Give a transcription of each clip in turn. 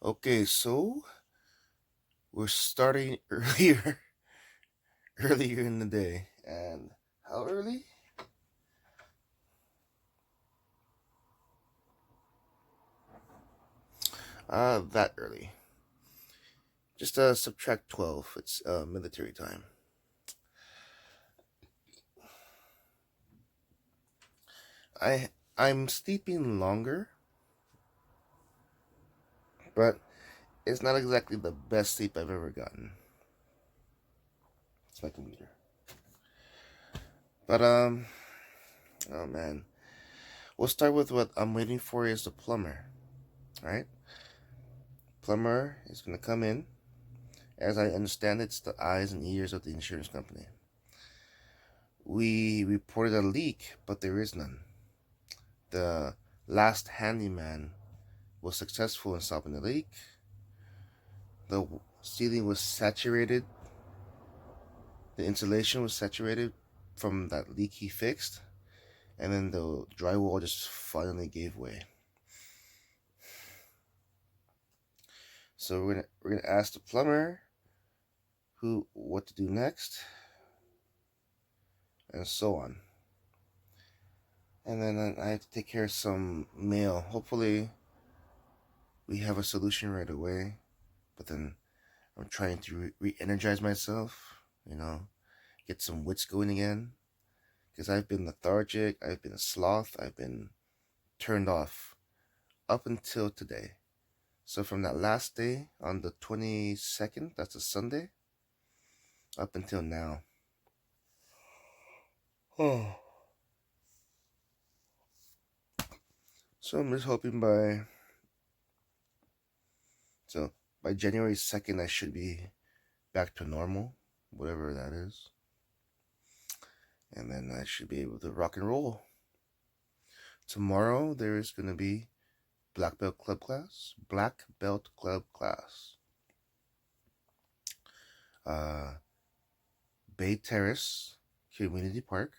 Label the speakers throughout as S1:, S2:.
S1: Okay, so we're starting earlier in the day. And how early? That early. Just subtract 12. It's military time. I'm sleeping longer, but it's not exactly the best sleep I've ever gotten. It's my computer. But oh man. We'll start with what I'm waiting for is the plumber. Alright? Plumber is gonna come in. As I understand it's the eyes and ears of the insurance company. We reported a leak, but there is none. The last handyman was successful in stopping the leak. The ceiling was saturated. The insulation was saturated from that leak he fixed. And then the drywall just finally gave way. So we're gonna ask the plumber what to do next, and so on. And then I have to take care of some mail. Hopefully, we have a solution right away. But then I'm trying to re-energize myself. Get some wits going again. Because I've been lethargic. I've been a sloth. I've been turned off up until today. So from that last day on the 22nd, that's a Sunday, up until now. Oh. So I'm just hoping by January 2nd I should be back to normal, whatever that is. And then I should be able to rock and roll. Tomorrow there is going to be Black Belt Club class. Bay Terrace Community Park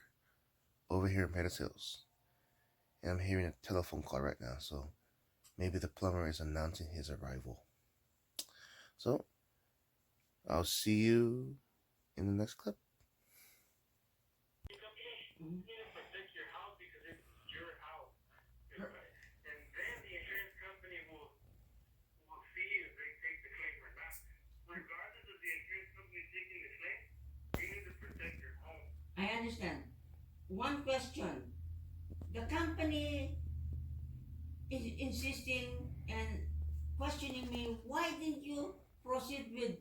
S1: over here in Pettis Hills. And I'm hearing a telephone call right now, so maybe the plumber is announcing his arrival. So, I'll see you in the next clip.
S2: I understand. One question. The company is insisting and questioning me, why didn't you proceed with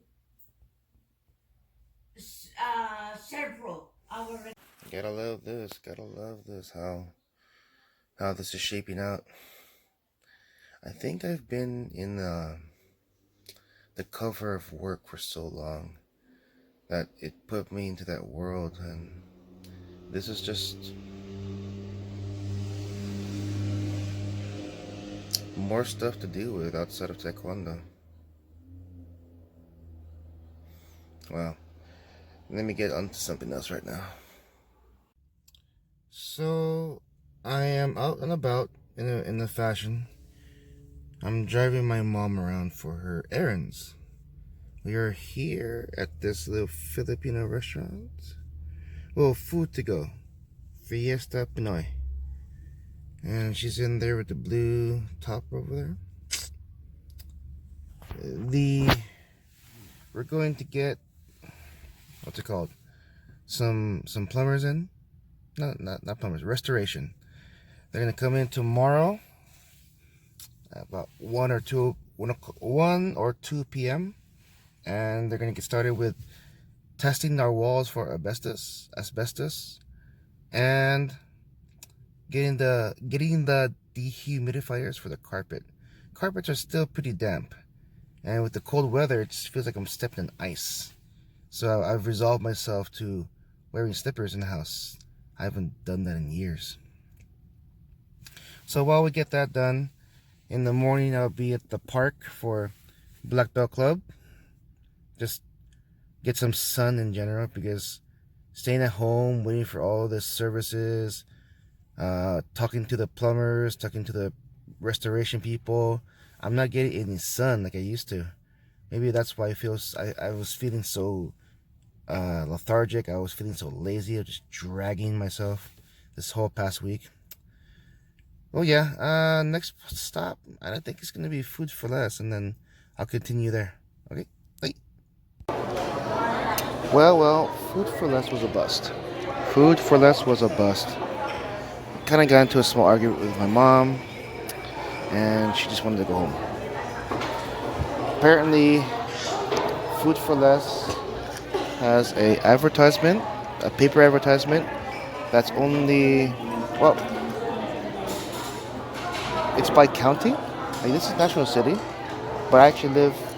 S2: several our
S1: Gotta love this. Gotta love this. How this is shaping out. I think I've been in the cover of work for so long that it put me into that world, and this is just more stuff to deal with outside of Taekwondo. Well, let me get onto something else right now. So, I am out and about in the fashion. I'm driving my mom around for her errands. We are here at this little Filipino restaurant. Well, food to go. Fiesta Pinoy. And she's in there with the blue top over there. The We're going to get, what's it called? Some plumbers in. Not plumbers, restoration. They're gonna come in tomorrow at about 1 or 2 p.m. and they're gonna get started with testing our walls for asbestos, and getting the dehumidifiers for the carpet. Carpets are still pretty damp, and with the cold weather, it just feels like I'm stepping in ice. So I've resolved myself to wearing slippers in the house. I haven't done that in years. So while we get that done, in the morning I'll be at the park for Black Belt Club. Just get some sun in general, because staying at home waiting for all the services, talking to the plumbers, talking to the restoration people, I'm not getting any sun like I used to. Maybe that's why I was feeling so lethargic. I was feeling so lazy. I was just dragging myself this whole past week. Oh yeah, next stop, I think it's gonna be Food for Less, and then I'll continue there. Okay, bye. Well, Food for Less was a bust. Food for Less was a bust. Kind of got into a small argument with my mom, and she just wanted to go home. Apparently, Food for Less has a paper advertisement that's only, well, it's by county. Like, this is National City, but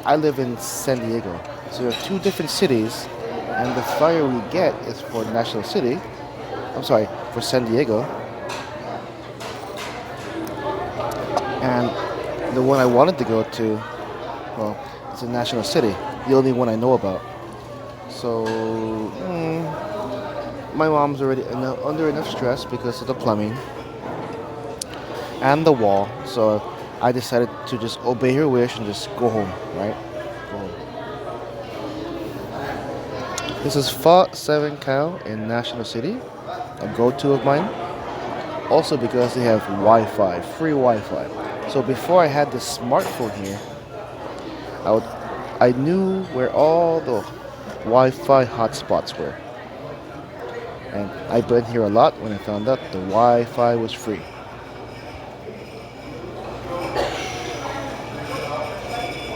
S1: I live in San Diego. So there are two different cities, and the flyer we get is for National City. I'm sorry, for San Diego. And the one I wanted to go to, well, it's in National City, the only one I know about. So, my mom's already under enough stress because of the plumbing and the wall. So I decided to just obey her wish and just go home, right? Go home. This is Pho 7 Cow in National City, a go-to of mine. Also because they have Wi-Fi, free Wi-Fi. So before I had this smartphone here, I knew where all the Wi-Fi hotspots were. And I've been here a lot when I found out the Wi-Fi was free.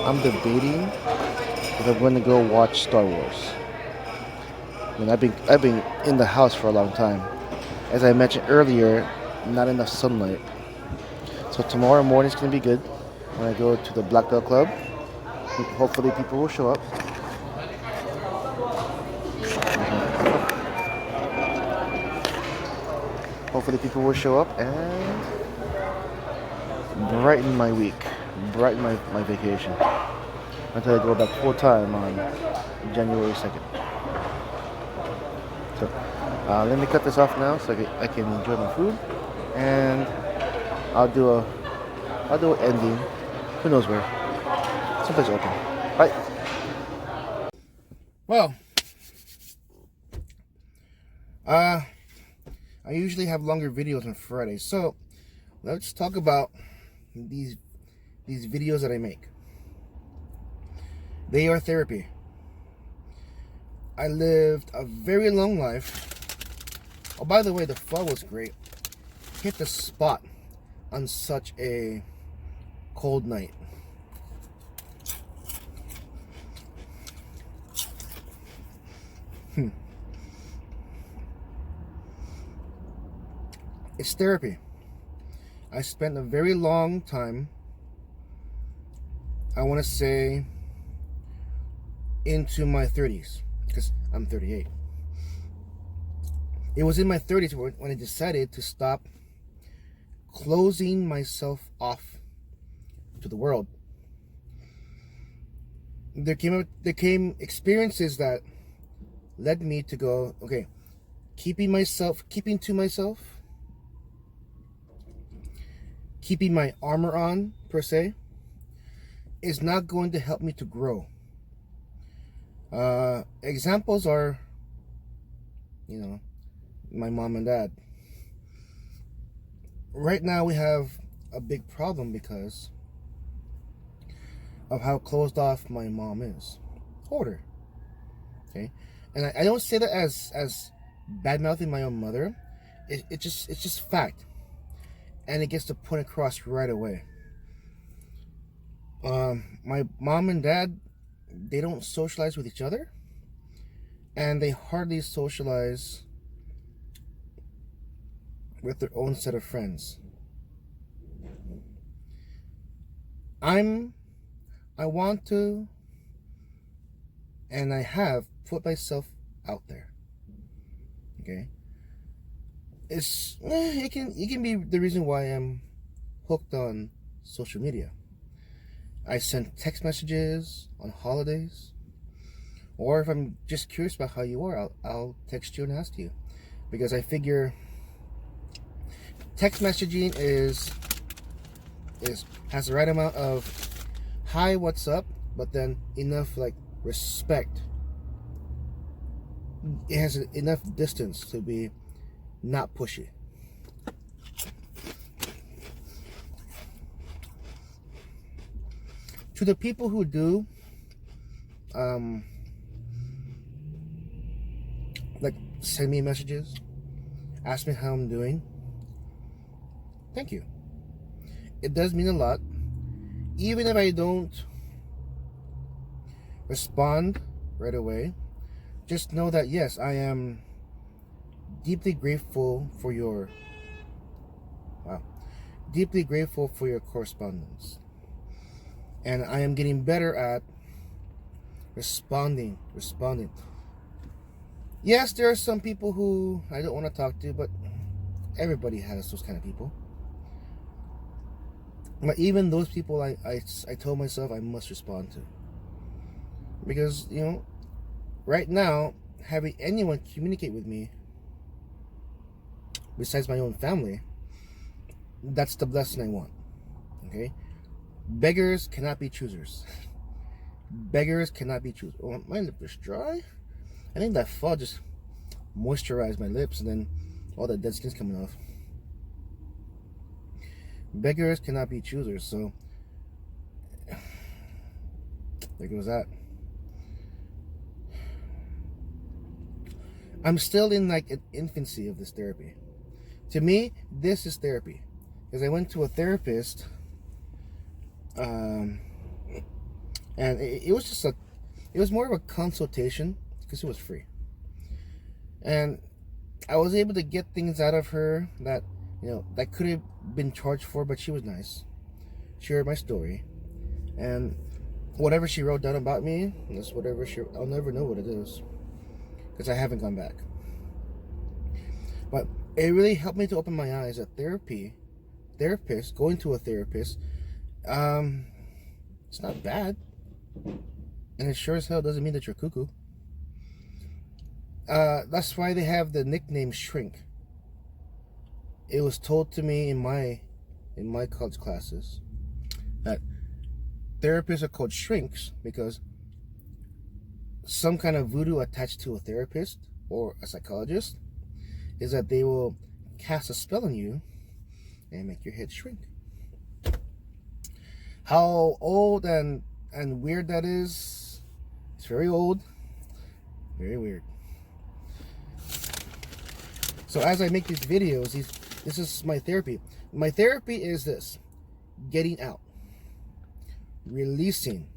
S1: I'm debating if I'm going to go watch Star Wars. I mean, I've been in the house for a long time. As I mentioned earlier, not enough sunlight. So tomorrow morning is going to be good when I go to the Black Belt Club. Hopefully people will show up. Hopefully people will show up and brighten my week, brighten my vacation until I go back full time on January 2nd. So let me cut this off now so I can enjoy my food, and I'll do an ending. Who knows where? Someplace open. Bye. Well, I usually have longer videos on Fridays, so let's talk about these videos that I make. They are therapy. I lived a very long life. Oh, by the way, the pho was great. Hit the spot on such a cold night. It's therapy. I spent a very long time, I want to say, into my 30s, because I'm 38. It was in my 30s when I decided to stop closing myself off to the world. There came experiences that led me to go, okay, keeping to myself, keeping my armor on, per se, is not going to help me to grow. Examples are, my mom and dad. Right now we have a big problem because of how closed off my mom is. Hoarder. Okay? And I don't say that as bad-mouthing my own mother. It's just fact. And it gets the point across right away. My mom and dad, they don't socialize with each other, and they hardly socialize with their own set of friends. I want to, and I have put myself out there. Okay? It can be the reason why I'm hooked on social media. I send text messages on holidays, or if I'm just curious about how you are, I'll text you and ask you, because I figure text messaging is
S3: has the right amount of hi, what's up, but then enough like respect. It has enough distance to be not pushy. To the people who do like send me messages, ask me how I'm doing, thank you. It does mean a lot. Even if I don't respond right away, just know that yes, I am deeply grateful for your deeply grateful for your correspondence. And I am getting better at responding. Yes, there are some people who I don't want to talk to, but everybody has those kind of people. But even those people, I told myself I must respond to. Because, right now, having anyone communicate with me besides my own family, that's the blessing I want. Okay? Beggars cannot be choosers. Beggars cannot be choosers. Oh, my lip is dry. I think that fall just moisturized my lips and then all the dead skin's coming off. Beggars cannot be choosers, so there goes that. I'm still in like an infancy of this therapy. To me, this is therapy. Because I went to a therapist, and it was just it was more of a consultation because it was free. And I was able to get things out of her that, that could have been charged for, but she was nice. She heard my story. And whatever she wrote down about me, that's whatever I'll never know what it is. Because I haven't gone back. But it really helped me to open my eyes that going to a therapist, it's not bad. And it sure as hell doesn't mean that you're cuckoo. That's why they have the nickname Shrink. It was told to me in my college classes that therapists are called shrinks because some kind of voodoo attached to a therapist or a psychologist is that they will cast a spell on you and make your head shrink. How old and weird that is, it's very old, very weird. So as I make these videos, this is my therapy. My therapy is this: getting out, releasing.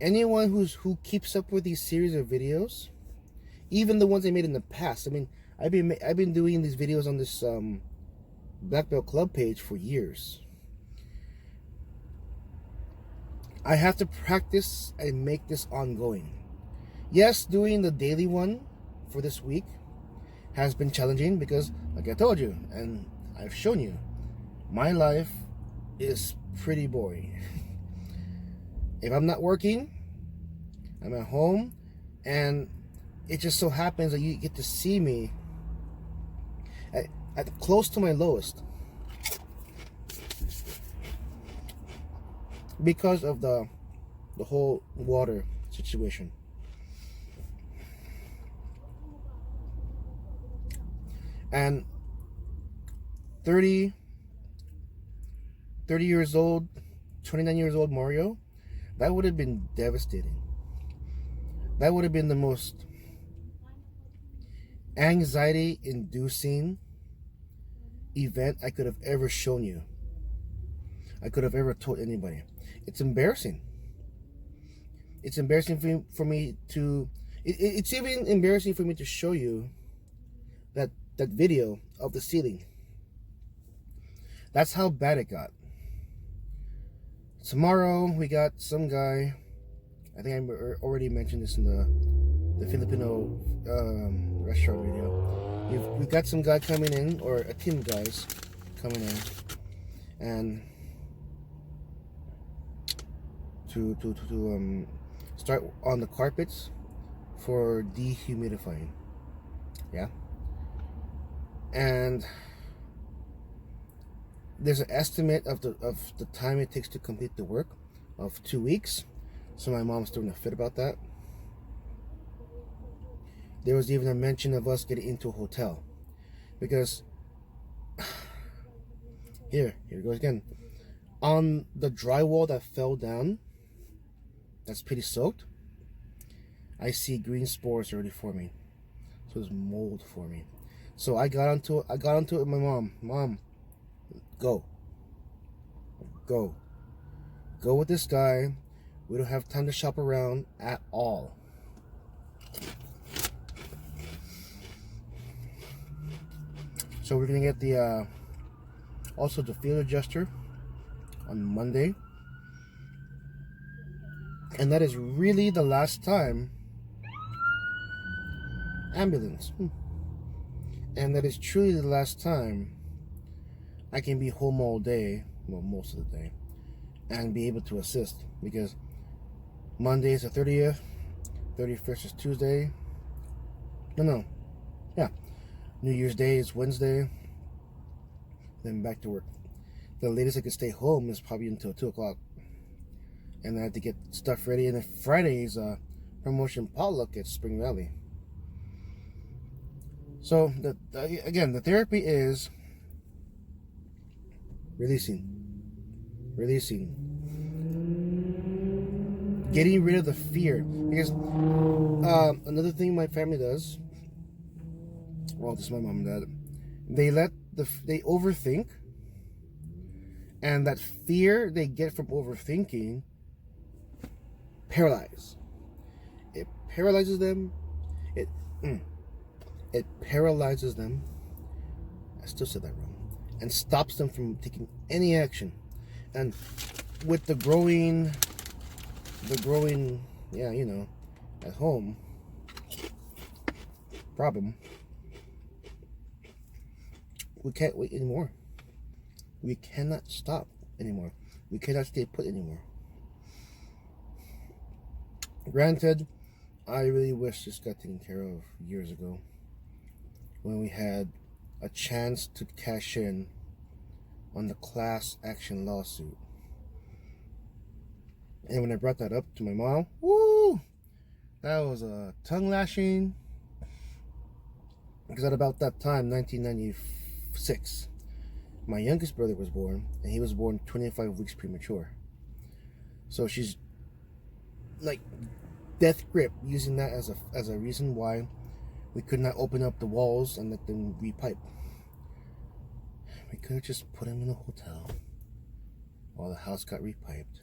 S3: Anyone who keeps up with these series of videos, even the ones I made in the past. I mean, I've been doing these videos on this Black Belt Club page for years. I have to practice and make this ongoing. Yes, doing the daily one for this week has been challenging because, like I told you, and I've shown you, my life is pretty boring. If I'm not working, I'm at home, and it just so happens that you get to see me at close to my lowest because of the whole water situation. And 30 years old, 29 years old Mario, that would have been devastating. That would have been the most anxiety-inducing event I could have ever shown you. I could have ever told anybody. It's embarrassing. It's embarrassing for me to... It's even embarrassing for me to show you that video of the ceiling. That's how bad it got. Tomorrow we got some guy. I think I already mentioned this in the Filipino restaurant video. We've got some guy coming in, or a team of guys coming in, and to start on the carpets for dehumidifying. Yeah. And There's an estimate of the time it takes to complete the work of 2 weeks. So my mom's throwing a fit about that. There was even a mention of us getting into a hotel, because here it goes again. On the drywall that fell down, that's pretty soaked, I see green spores already forming. So there's mold forming. So I got onto it with my mom. Go with this guy. We don't have time to shop around at all. So we're gonna get the also the field adjuster on Monday, and that is really the last time. Ambulance. And that is truly the last time I can be home all day, well, most of the day, and be able to assist, because Monday is the 30th, 31st is Tuesday. No. Yeah. New Year's Day is Wednesday. Then back to work. The latest I could stay home is probably until 2 o'clock. And I have to get stuff ready. And then Friday is a promotion potluck at Spring Valley. So, again, the therapy is releasing. Getting rid of the fear. Because another thing my family does, well, this is my mom and dad, they overthink, and that fear they get from overthinking paralyzes. It paralyzes them. It paralyzes them. I still said that wrong. And stops them from taking any action. And with the growing, yeah, you know, at home problem, we can't wait anymore. We cannot stop anymore. We cannot stay put anymore. Granted, I really wish this got taken care of years ago, when we had a chance to cash in on the class action lawsuit. And when I brought that up to my mom, woo, that was a tongue lashing. Because at about that time, 1996, my youngest brother was born, and he was born 25 weeks premature. So she's like death grip, using that as a reason why we could not open up the walls and let them repipe. We could have just put him in a hotel while the house got repiped,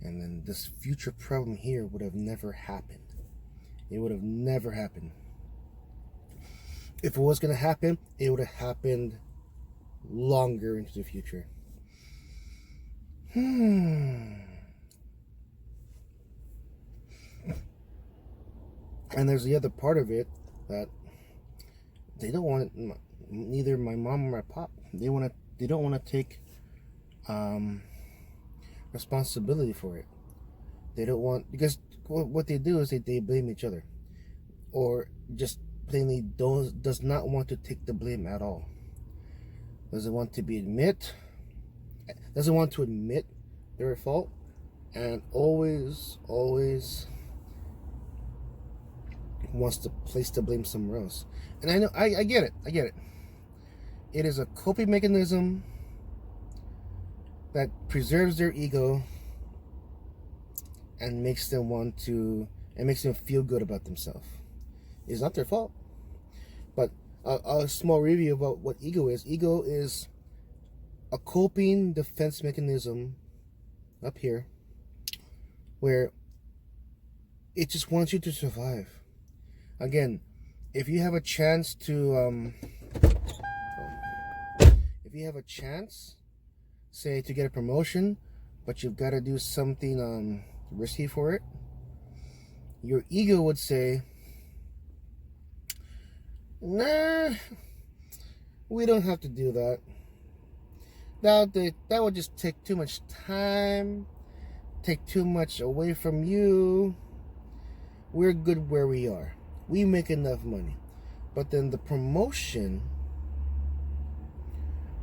S3: and then this future problem here would have never happened. It would have never happened. If it was going to happen, it would have happened longer into the future. And there's the other part of it that they don't want it. Neither my mom or my pop. They don't want to take responsibility for it. They don't want, because what they do is they blame each other, or just plainly does not want to take the blame at all. Doesn't want to they're at fault, and always wants to place the blame somewhere else. And I know, I get it. It is a coping mechanism that preserves their ego and makes them feel good about themselves. It's not their fault. But a small review about what ego is. Ego is a coping defense mechanism up here, where it just wants you to survive. Again, if you have a chance, say, to get a promotion, but you've got to do something risky for it, your ego would say, nah, we don't have to do that. That would just take too much time, take too much away from you. We're good where we are. We make enough money. But then the promotion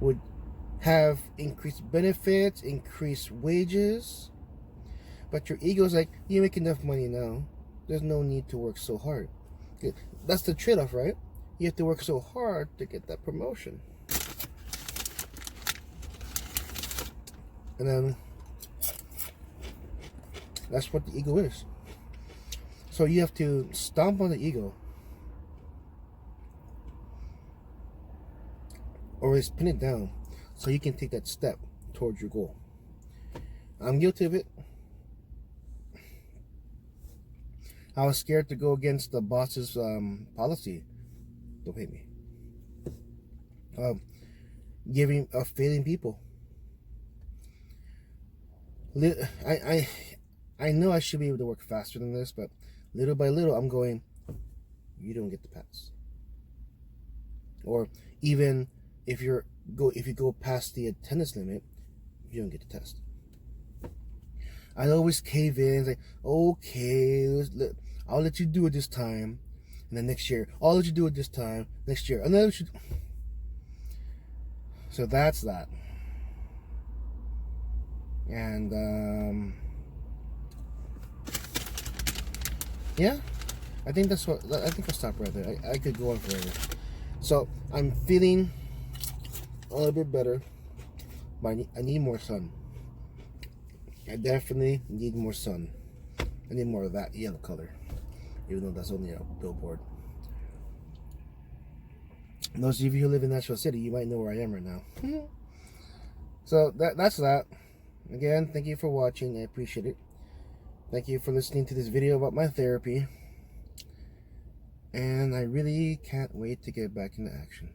S3: would have increased benefits, increased wages, but your ego's like, you make enough money now. There's no need to work so hard. That's the trade-off, right? You have to work so hard to get that promotion. And then that's what the ego is. So you have to stomp on the ego, or just pin it down so you can take that step towards your goal. I'm guilty of it. I was scared to go against the boss's policy. Don't pay me. Failing people. I know I should be able to work faster than this, but little by little, I'm going, you don't get the pass. Or even if you go past the attendance limit, you don't get the test. I always cave in, like, okay, I'll let you do it this time, and then next year, I'll let you do it this time, next year, and then so that's that. And yeah, I think I'll stop right there. I could go on forever. So I'm feeling a little bit better, but I need more sun. I definitely need more sun. I need more of that yellow color, even though that's only a billboard. And those of you who live in Nashville City, you might know where I am right now. So that's that. Again, thank you for watching. I appreciate it. Thank you for listening to this video about my therapy. And I really can't wait to get back into action.